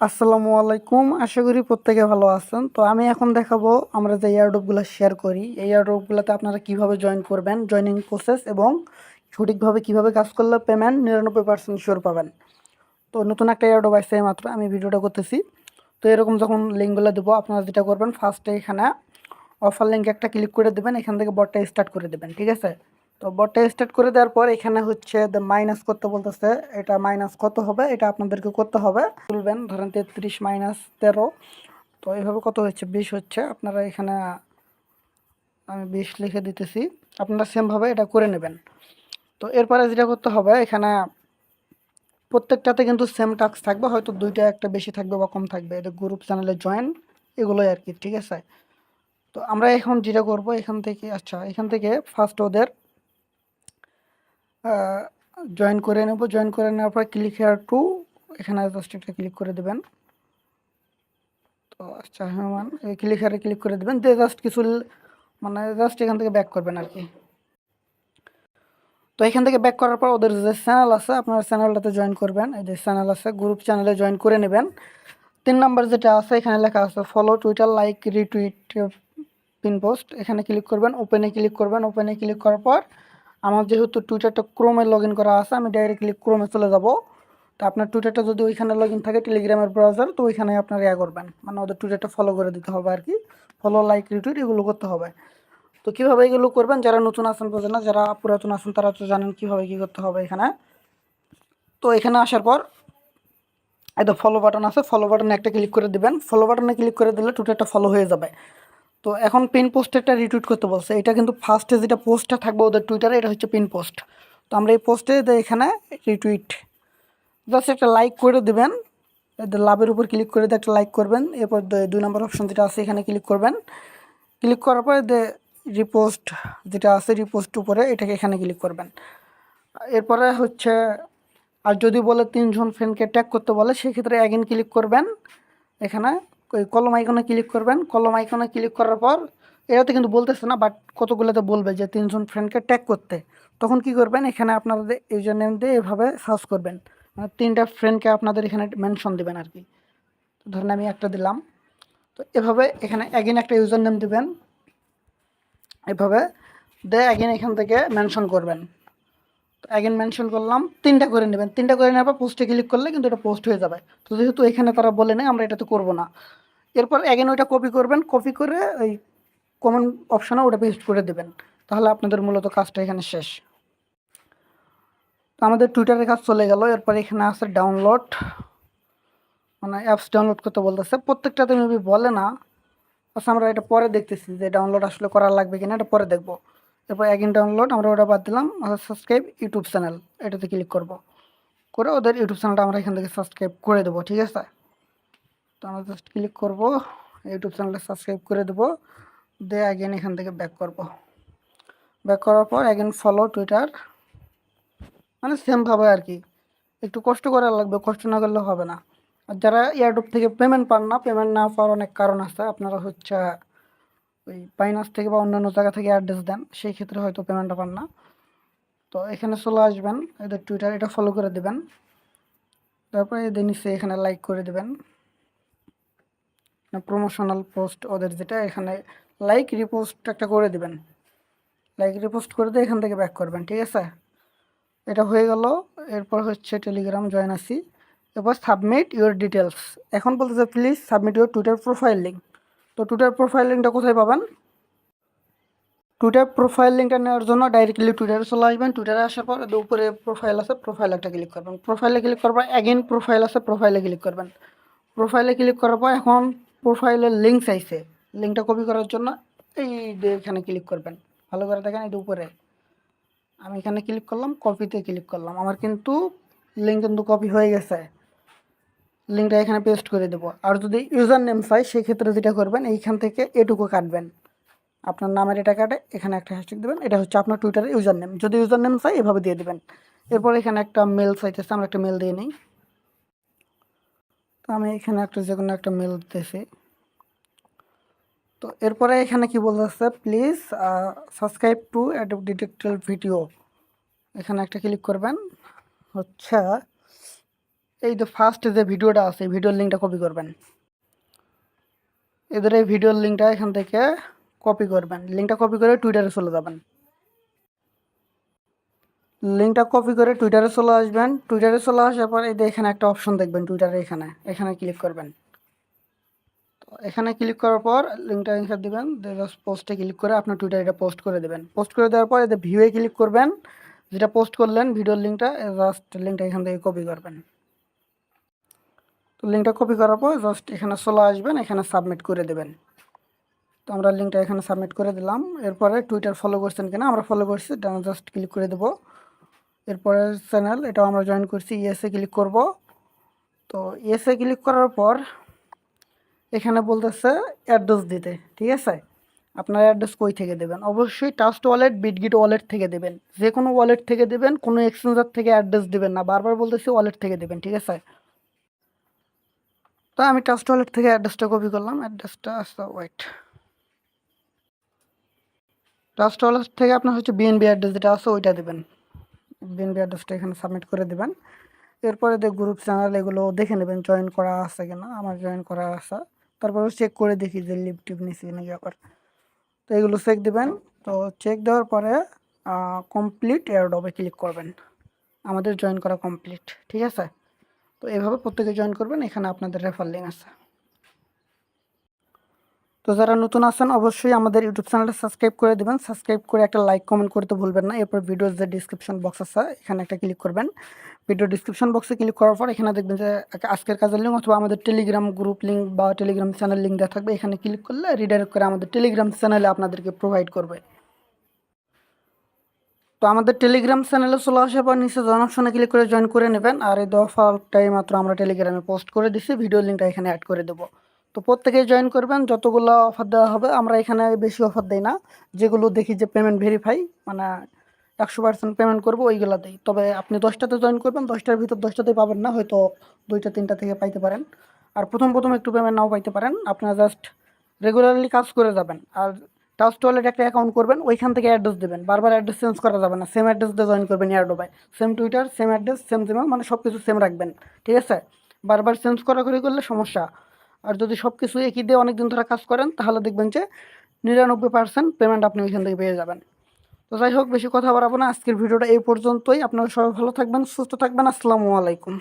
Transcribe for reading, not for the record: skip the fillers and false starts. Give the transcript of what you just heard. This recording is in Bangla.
আসসালামু আলাইকুম। আশা করি প্রত্যেকে ভালো আছেন। তো আমি এখন দেখাবো আমরা যে এয়ারড্রপগুলো শেয়ার করি, এই এয়ারড্রপগুলোতে আপনারা কিভাবে জয়েন করবেন, জয়েনিং প্রসেস এবং সঠিকভাবে কিভাবে কাজ করলে পেমেন্ট 99% শিওর পাবেন। তো নতুন একটা এয়ারড্রপ আসছে মাত্র আমি ভিডিওটা করতেছি। তো এরকম যখন লিঙ্কগুলো দেবো আপনারা যেটা করবেন, ফার্স্টে এখানে অফার লিঙ্কে একটা ক্লিক করে দেবেন, এখান থেকে বটটা স্টার্ট করে দেবেন, ঠিক আছে। তো বটটা স্টার্ট করে দেওয়ার পর এখানে হচ্ছে মাইনাস করতে বলতেছে, এটা মাইনাস কত হবে এটা আপনাদেরকে করতে হবে। তুলবেন, ধরেন 33 মাইনাস 13, তো এইভাবে কত হচ্ছে 20 হচ্ছে। আপনারা এখানে আমি 20 লিখে দিতেছি, আপনারা সেমভাবে এটা করে নেবেন। তো এরপরে যেটা করতে হবে, এখানে প্রত্যেকটাতে কিন্তু সেম টাস্ক থাকবে, হয়তো দুইটা একটা বেশি থাকবে বা কম থাকবে, এটা গ্রুপ চ্যানেলে জয়েন এগুলোই আর কি, ঠিক আছে। তো আমরা এখন যেটা করব, এখান থেকে এখান থেকে ফার্স্ট ওদের জয়েন করে নেব। জয়েন করে নেওয়ার পর ক্লিক হেয়ার টু, এখানে জাস্ট একটা ক্লিক করে দেবেন। তো হ্যাঁ, এই ক্লিক হেয়ারে ক্লিক করে দেবেন, দিয়ে জাস্ট কিছু জাস্ট এখান থেকে ব্যাক করবেন আর কি। তো এখান থেকে ব্যাক করার পর ওদের যে চ্যানেল আছে আপনার চ্যানেলটাতে জয়েন করবেন, এই যে চ্যানেল আছে গ্রুপ চ্যানেলে জয়েন করে নেবেন। 3 নাম্বার যেটা আছে এখানে লেখা আছে follow Twitter like retweet pin post, এখানে ক্লিক করবেন, ওপেনে ক্লিক করবেন। ওপেনে ক্লিক করার পর আমার যেহেতু টুইটারটা ক্রোমে লগ ইন করা আছে, আমি ডাইরেক্টলি ক্রোমে চলে যাব। তো আপনার টুইটারটা যদি ওইখানে লগ ইন থাকে টেলিগ্রামের ব্রাউজার, তো ওইখানে আপনার করবেন, মানে ওদের টুইটারটা ফলো করে দিতে হবে আর কি। ফলো লাইক রিটুইট এগুলো করতে হবে। তো কীভাবে এগুলো করবেন, যারা নতুন আছেন বোঝেন না, যারা পুরাতন আছেন তারা তো জানেন কীভাবে কী করতে হবে এখানে। তো এখানে আসার পর এই তো ফলো বাটন আছে, ফলো বাটনে একটা ক্লিক করে দিবেন। ফলো বাটনে ক্লিক করে দিলে টুইটারটা ফলো হয়ে যাবে। তো এখন পিন পোস্টেরটা রিটুইট করতে বলছে, এটা কিন্তু ফার্স্টে যেটা পোস্টটা থাকবে ওদের টুইটারে, এটা হচ্ছে পিন পোস্ট। তো আমরা এই পোস্টে এখানে রিটুইট জাস্ট একটা লাইক করে দেবেন, লাভের উপর ক্লিক করে দিয়ে একটা লাইক করবেন। এরপর 2 নম্বর অপশন যেটা আছে এখানে ক্লিক করবেন। ক্লিক করার পরে রিপোস্ট যেটা আছে রিপোস্ট উপরে এটাকে এখানে ক্লিক করবেন। এরপরে হচ্ছে আর যদি বলে 3 জন ফ্রেন্ডকে ট্যাগ করতে বলে, সেক্ষেত্রে অ্যাগেন ক্লিক করবেন, এখানে ওই কলম আইকনে ক্লিক করবেন। কলম আইকনে ক্লিক করার পর এটাতে কিন্তু বলতেছে না, বাট কতগুলোতে বলবে যে 3 জন ফ্রেন্ডকে ট্যাগ করতে। তখন কি করবেন, এখানে আপনাদের ইউজার নেম দিয়ে এভাবে সার্চ করবেন, মানে 3টা ফ্রেন্ডকে আপনাদের এখানে মেনশন দেবেন আর কি। তো ধরেন আমি একটা দিলাম। তো এভাবে এখানে অ্যাগেন একটা ইউজার নেম দেবেন, এভাবে অ্যাগেন এখান থেকে মেনশন করবেন। তো অ্যাগেন মেনশন করলাম, 3টা করে নেবেন। 3টা করে নেওয়ার পর পোস্টে ক্লিক করলে কিন্তু এটা পোস্ট হয়ে যাবে। তো যেহেতু এখানে তারা বলে নেই আমরা এটা তো করবো না। এরপর অ্যাগেন ওইটা কপি করবেন, কপি করে ওই কমেন্ট অপশানে ওটা পেস্ট করে দেবেন, তাহলে আপনাদের মূলত কাজটা এখানে শেষ। তো আমাদের টুইটারের কাজ চলে গেল। এরপর এখানে আছে ডাউনলোড, মানে অ্যাপস ডাউনলোড করতে বলতেছে, প্রত্যেকটাতে মেবি বলে না। আচ্ছা আমরা এটা পরে দেখতেছি যে ডাউনলোড আসলে করা লাগবে কিনা, এটা পরে দেখবো। এরপর অ্যাগেন ডাউনলোড, আমরা ওটা বাদ দিলাম। সাবস্ক্রাইব ইউটিউব চ্যানেল, এটাতে ক্লিক করব, করে ওদের ইউটিউব চ্যানেলটা আমরা এখান থেকে সাবস্ক্রাইব করে দেবো, ঠিক আছে। তো আমরা জাস্ট ক্লিক করব, ইউটিউব চ্যানেলটা সাবস্ক্রাইব করে দেবো, দিয়ে অ্যাগেন এখান থেকে ব্যাক করব। ব্যাক করার পর অ্যাগেন ফলো টুইটার, মানে সেমভাবে আর কি, একটু কষ্ট করা লাগবে, কষ্ট না করলে হবে না। আর যারা এয়ারড্রপ থেকে পেমেন্ট পান না, পেমেন্ট না পাওয়ার অনেক কারণ আছে, আপনারা হচ্ছে ওই বাইনান্স থেকে বা অন্যান্য জায়গা থেকে অ্যাড্রেস দেন, সেই ক্ষেত্রে হয়তো পেমেন্টটা পান না। তো এখানে চলে আসবেন, এদের টুইটার এটা ফলো করে দেবেন, তারপরে এদের নিচে এখানে লাইক করে দেবেন, প্রমোশনাল পোস্ট ওদের যেটা, এখানে লাইক রিপোস্ট একটা করে দিবেন। লাইক রিপোস্ট করে দিয়ে এখান থেকে ব্যাক করবেন, ঠিক আছে। এটা হয়ে গেল। এরপর হচ্ছে টেলিগ্রাম জয়েন আসি। এরপর সাবমিট ইউর ডিটেলস, এখন বলতেছে please submit your Twitter profile link. তো টুইটার প্রোফাইল লিঙ্কটা কোথায় পাবেন, টুইটার প্রোফাইল লিঙ্কটা নেওয়ার জন্য ডাইরেক্টলি টুইটারে চলে আসবেন। টুইটারে আসার পর উপরে প্রোফাইল আছে, প্রোফাইল একটা ক্লিক করবেন। প্রোফাইলে ক্লিক করার পর অ্যাগেন প্রোফাইল আছে, প্রোফাইলে ক্লিক করবেন। প্রোফাইলে ক্লিক করার পর এখন প্রোফাইলের লিঙ্ক চাইছে, লিঙ্কটা কপি করার জন্য এই যে এখানে ক্লিক করবেন, ভালো করে দেখেন এই উপরে আমি এখানে ক্লিক করলাম, কপিতে ক্লিক করলাম, আমার কিন্তু লিঙ্ক কিন্তু কপি হয়ে গেছে। লিঙ্কটা এখানে পেস্ট করে দেবো। আর যদি ইউজার নেম চাই সেক্ষেত্রে যেটা করবেন, এইখান থেকে এটুকু কাটবেন, আপনার নামের এটা কাটে এখানে একটা হ্যাশট্যাগ দেবেন, এটা হচ্ছে আপনার টুইটারের ইউজার নেম। যদি ইউজার নেম চাই এভাবে দিয়ে দেবেন। এরপর এখানে একটা মেল চাইতেছে, আমরা একটা মেল দিয়ে নিই। তো আমি এখানে একটা যে কোনো একটা মেল দিতেছি। তো এরপরে এখানে কি বলতেছে, please subscribe to Adobe detector video, এখানে একটা ক্লিক করবেন। হচ্ছে এই যে ফার্স্ট যে ভিডিওটা আছে এই ভিডিওর লিঙ্কটা কপি করবেন। এদের এই ভিডিওর লিঙ্কটা এখান থেকে কপি করবেন। লিঙ্কটা কপি করে টুইটারে চলে যাবেন। লিঙ্কটা কপি করে টুইটারে চলে আসবেন। টুইটারে চলে আসার পর এই যে এখানে একটা অপশন দেখবেন টুইটারে, এখানে ক্লিক করবেন। তো এখানে ক্লিক করার পর লিঙ্কটা এখানে দিবেন, জাস্ট পোস্টে ক্লিক করে আপনার টুইটারে এটা পোস্ট করে দেবেন। পোস্ট করে দেওয়ার পর এতে ভিউয়ে ক্লিক করবেন, যেটা পোস্ট করলেন ভিডিওর লিঙ্কটা, জাস্ট লিঙ্কটা এখান থেকে কপি করবেন। তো লিঙ্কটা কপি করার পর জাস্ট এখানে চলে আসবেন, এখানে সাবমিট করে দেবেন। তো আমরা লিঙ্কটা এখানে সাবমিট করে দিলাম। এরপরে টুইটার ফলো করছেন কিনা, আমরা ফলো করছি, জাস্ট ক্লিক করে দেবো। এরপরে চ্যানেল, এটাও আমরা জয়েন করছি, ইয়েসে ক্লিক করব। তো ইয়েসে ক্লিক করার পর এখানে বলতেছে অ্যাড্রেস দিতে, ঠিক আছে। আপনার অ্যাড্রেস কই থেকে দেবেন? অবশ্যই ট্রাস্ট ওয়ালেট, বিটগিট ওয়ালেট থেকে দেবেন। যে কোনো ওয়ালেট থেকে দেবেন, কোনো এক্সচেঞ্জার থেকে অ্যাড্রেস দেবেন না। বারবার বলতেছি ওয়ালেট থেকে দেবেন, ঠিক আছে। তো আমি ট্রাস্ট ওয়ালেট থেকে অ্যাড্রেসটা কপি করলাম। অ্যাড্রেসটা আসতে ওয়েট, ট্রাস্ট ওয়ালেট থেকে আপনার হচ্ছে বিএনবি অ্যাড্রেস যেটা আছে ওইটা দেবেন। বিএনবি অ্যাড্রেসটা এখানে সাবমিট করে দেবেন। এরপরে গ্রুপ চ্যানেল এগুলো দেখে নেবেন জয়েন করা আছে কিনা। আমার জয়েন করা আছে, তারপরে চেক করে দেখি যে লিভ টিপ নিছি নাকি আবার। তো এগুলো চেক দিবেন। তো চেক দেওয়ার পরে কমপ্লিট এয়ারড্রপে ক্লিক করবেন। আমাদের জয়েন করা কমপ্লিট, ঠিক আছে। তো এভাবে প্রত্যেকে জয়েন করবেন। এখানে আপনাদের রেফার লিঙ্ক আছে। তো যারা নতুন আছেন অবশ্যই আমাদের ইউটিউব চ্যানেলটা সাবস্ক্রাইব করে দেবেন। সাবস্ক্রাইব করে একটা লাইক কমেন্ট করতে ভুলবেন না। এরপর ভিডিওর যে ডিসক্রিপশন বক্স আছে এখানে একটা ক্লিক করবেন। ভিডিও ডিসক্রিপশন বক্সে ক্লিক করার পর এখানে দেখবেন যে আজকের কাজের লিঙ্ক অথবা আমাদের টেলিগ্রাম গ্রুপ লিঙ্ক বা টেলিগ্রাম চ্যানেল লিঙ্ক দেওয়া থাকবে। এখানে ক্লিক করলে রিডাইরেক্ট করে আমাদের টেলিগ্রাম চ্যানেলে আপনাদেরকে প্রোভাইড করবে। তো আমাদের টেলিগ্রাম চ্যানেলে চলে আসার পর নিচে জয়েন অপশনে ক্লিক করে জয়েন করে নেবেন। আর এই অফারটাই মাত্র আমরা টেলিগ্রামে পোস্ট করে দিছি, ভিডিও লিঙ্কটা এখানে অ্যাড করে দেবো। তো প্রত্যেকেই জয়েন করবেন। যতগুলো অফার দেওয়া হবে, আমরা এখানে বেশি অফার দেই না। যেগুলো দেখি যে পেমেন্ট ভেরিফাই, মানে 100% পেমেন্ট করবো ওইগুলো দিই। তবে আপনি 10টাতে জয়েন করবেন, 10টার ভিতর 10টাতেই পাবেন না, হয়তো 2টা 3টা থেকে পাইতে পারেন। আর প্রথম একটু পেমেন্ট নাও পাইতে পারেন। আপনারা জাস্ট রেগুলারলি কাজ করে যাবেন। আর ট্রাস্ট ওয়ালেট একটা অ্যাকাউন্ট করবেন, ওইখান থেকে অ্যাড্রেস দেবেন। বারবার অ্যাড্রেস চেঞ্জ করা যাবে না, সেম অ্যাড্রেস দিয়ে জয়েন করবেন এয়ারড্রপে। Same Twitter, same address, same Gmail, মানে সব কিছু সেম রাখবেন, ঠিক আছে। বারবার চেঞ্জ করাকরি করলে সমস্যা। আর যদি সব কিছু একই দিয়ে অনেক দিন ধরে কাজ করেন তাহলে দেখবেন যে 99% পেমেন্ট আপনি ওইখান থেকে পেয়ে যাবেন। তো যাই হোক, বেশি কথা বাড়াবো না, আজকের ভিডিওটা এই পর্যন্তই। আপনারা সবাই ভালো থাকবেন, সুস্থ থাকবেন। আসসালামু আলাইকুম।